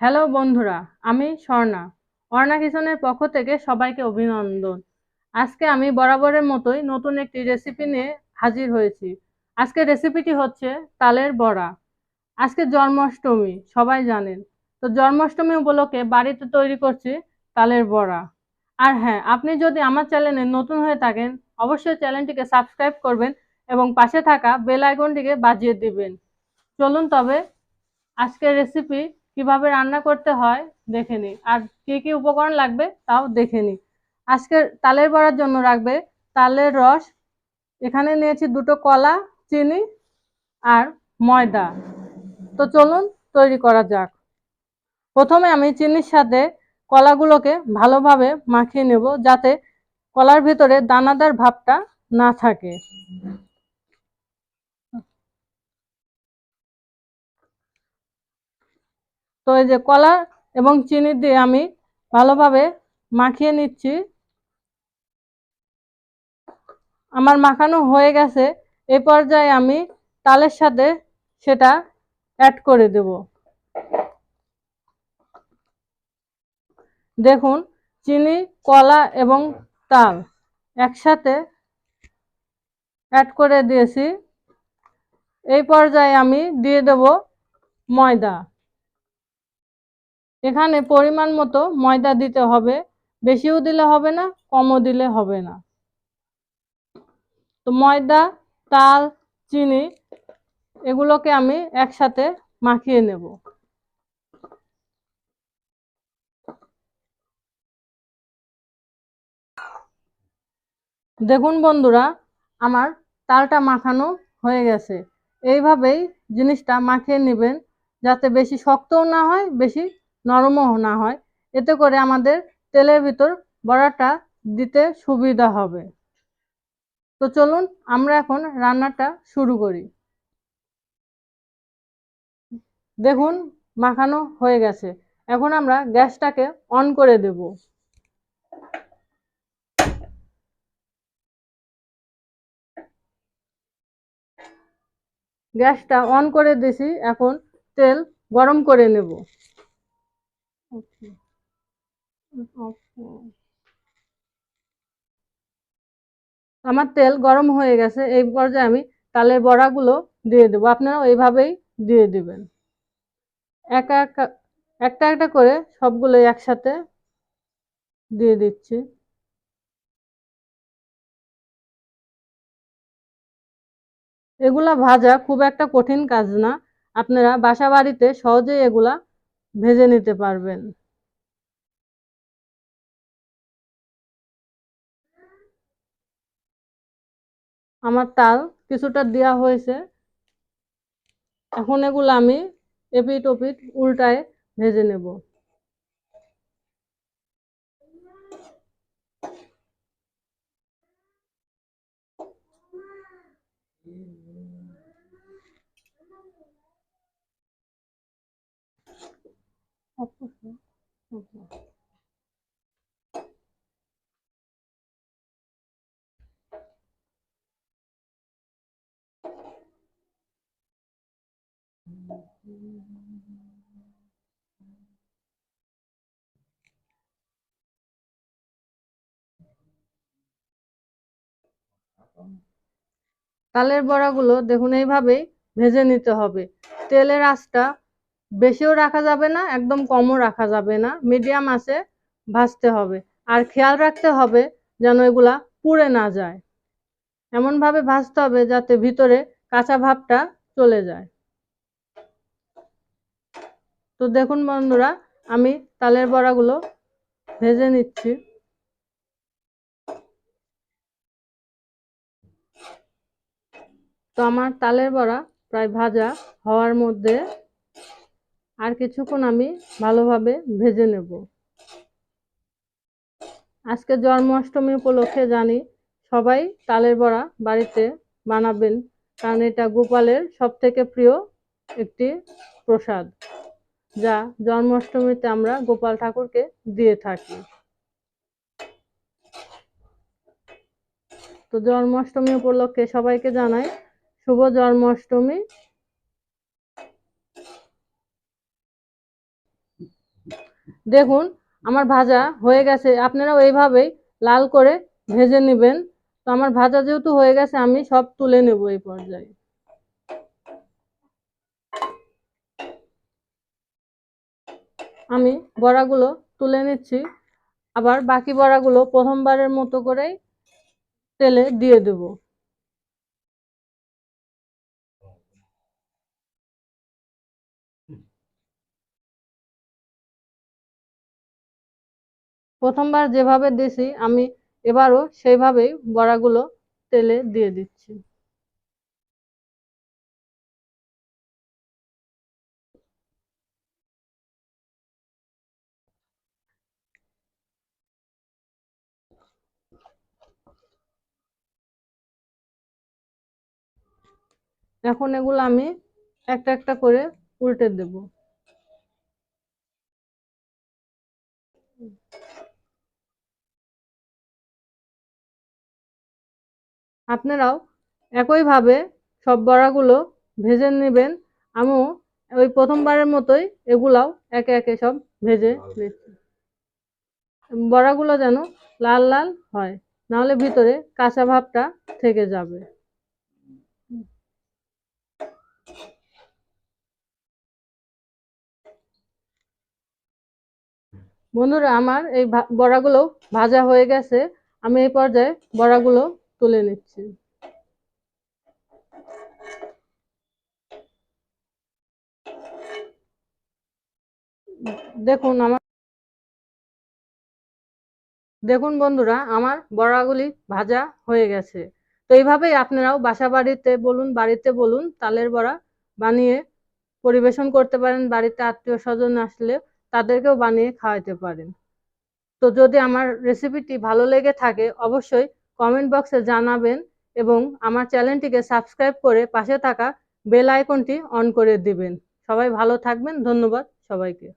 Hello বন্ধুরা, আমি স্বর্ণা। অর্ণা কিচেনের পক্ষ থেকে সবাইকে অভিনন্দন। আজকে আমি বরাবরের মতোই নতুন একটি রেসিপি নিয়ে হাজির হয়েছি। আজকের রেসিপিটি হচ্ছে তালের বড়া। আজকে জন্মাষ্টমী, সবাই জানেন। তো জন্মাষ্টমী উপলক্ষে বাড়িতে তৈরি করছি তালের বড়া। আর হ্যাঁ, আপনি যদি আমার চ্যানেলে নতুন হয়ে থাকেন, অবশ্যই চ্যানেলটিকে সাবস্ক্রাইব করবেন এবং পাশে থাকা বেল আইকনটিকে বাজিয়ে দিবেন। চলুন তবে আজকের রেসিপি কিভাবে রান্না করতে হয় দেখে নিই, আর কি কি উপকরণ লাগবে তাও দেখে নিই। আজকের তালের বড়ার জন্য লাগবে তালের রস, এখানে নিয়েছি দুটো কলা, চিনি আর ময়দা। তো চলুন তৈরি করা যাক। প্রথমে আমি চিনির সাথে কলাগুলোকে ভালোভাবে মাখিয়ে নেব, যাতে কলার ভিতরে দানাদার ভাবটা না থাকে। তো এই যে কলা এবং চিনি দিয়ে আমি ভালোভাবে মাখিয়ে নিচ্ছি। আমার মাখানো হয়ে গেছে। এই পর্যায়ে আমি তালের সাথে সেটা অ্যাড করে দেব। দেখুন, চিনি, কলা এবং তাল একসাথে অ্যাড করে দিয়েছি। এই পর্যায়ে আমি দিয়ে দেব ময়দা। এখানে পরিমাণ মতো ময়দা দিতে হবে, বেশিও দিলে হবে না, কমও দিলে হবে না। তো ময়দা, তাল, চিনি এগুলোকে আমি একসাথে মাখিয়ে নেব। দেখুন বন্ধুরা, আমার তালটা মাখানো হয়ে গেছে। এইভাবেই জিনিসটা মাখিয়ে নেবেন, যাতে বেশি শক্তও না হয়, বেশি নরমও না হয়। এতে করে আমাদের তেলের ভিতর বড়াটা দিতে সুবিধা হবে। তো চলুন আমরা এখন রান্নাটা শুরু করি। দেখুন, মাখানো হয়ে গেছে। এখন আমরা গ্যাসটাকে অন করে দেব। গ্যাসটা অন করে দিয়েছি, এখন তেল গরম করে নেব। আমার তেল গরম হয়ে গেছে। এই পর্যায়ে আমি তালের বড়াগুলো দিয়ে দেবো। আপনারাও এইভাবেই দিয়ে দিবেন। একা একা একটা একটা করে সবগুলো একসাথে দিয়ে দিচ্ছি। এগুলা ভাজা খুব একটা কঠিন কাজ না, আপনারা বাসা বাড়িতে সহজেই এগুলা ভেজে নিতে পারবেন। আমার তাল কিছুটা দেওয়া হয়েছে। এখন এগুলো আমি এপিট ওপিট উল্টায় ভেজে নেব। তালের বড়াগুলো দেখুন এইভাবেই ভেজে নিতে হবে। তেলের আঁচটা বেশিও রাখা যাবে না, একদম কমও রাখা যাবে না, মিডিয়াম আঁচে ভাজতে হবে। আর খেয়াল রাখতে হবে যেন এগুলা পুড়ে না যায়। এমনভাবে ভাজতে হবে যাতে ভিতরে কাঁচা ভাবটা চলে যায়। তো দেখুন বন্ধুরা, আমি তালের বড়াগুলো ভেজে নিচ্ছি। তো আমার তালের বড়া প্রায় ভাজা হওয়ার মধ্যে, আর কিছুক্ষণ আমি ভালোভাবে ভেজে নেব। আজকে জন্মাষ্টমী উপলক্ষে জানি সবাই তালের বড়া বাড়িতে বানাবেন, কারণ এটা গোপালের সবথেকে প্রিয় একটি প্রসাদ, যা জন্মাষ্টমীতে আমরা গোপাল ঠাকুরকে দিয়ে থাকি। তো জন্মাষ্টমী উপলক্ষে সবাইকে জানাই শুভ জন্মাষ্টমী। দেখুন আমার ভাজা হয়ে গেছে, আপনারাও এইভাবেই লাল করে ভেজে নেবেন। তো আমার ভাজা যেহেতু হয়ে গেছে আমি সব তুলে নেব এই পর্যায়ে। আমি বড়াগুলো তুলে নিচ্ছি, আবার বাকি বড়াগুলো প্রথমবারের মতো করেই তেলে দিয়ে দেব। প্রথমবার যেভাবে দিছি আমি এবারও সেইভাবেই বড়াগুলো তেলে দিয়ে দিচ্ছি। এখন এগুলো আমি একটা একটা করে উল্টে দেব। আপনারাও একইভাবে সব বড়াগুলো ভেজে নেবেন। আমিও ওই প্রথমবারের মতোই এগুলাও একে একে সব ভেজে নিচ্ছি। বড়াগুলো যেন লাল লাল হয়, নাহলে ভিতরে কাঁচা ভাবটা থেকে যাবে। বন্ধুরা আমার এই বড়াগুলো ভাজা হয়ে গেছে, আমি এই পর্যায়ে বড়াগুলো তুলে নিচ্ছি। দেখুন আমার দেখুন বন্ধুরা আমার বড়াগুলি ভাজা হয়ে গেছে। তো এইভাবেই আপনারাও বাসা বাড়িতে বলুন বাড়িতে বলুন তালের বড়া বানিয়ে পরিবেশন করতে পারেন, বাড়িতে আত্মীয় স্বজন আসলে তাদেরকেও বানিয়ে খাওয়াতে পারেন। তো যদি আমার রেসিপিটি ভালো লেগে থাকে অবশ্যই কমেন্ট বক্সে জানাবেন এবং আমার চ্যানেলটিকে সাবস্ক্রাইব করে পাশে থাকা বেল আইকনটি অন করে দিবেন। সবাই ভালো থাকবেন, ধন্যবাদ সবাইকে।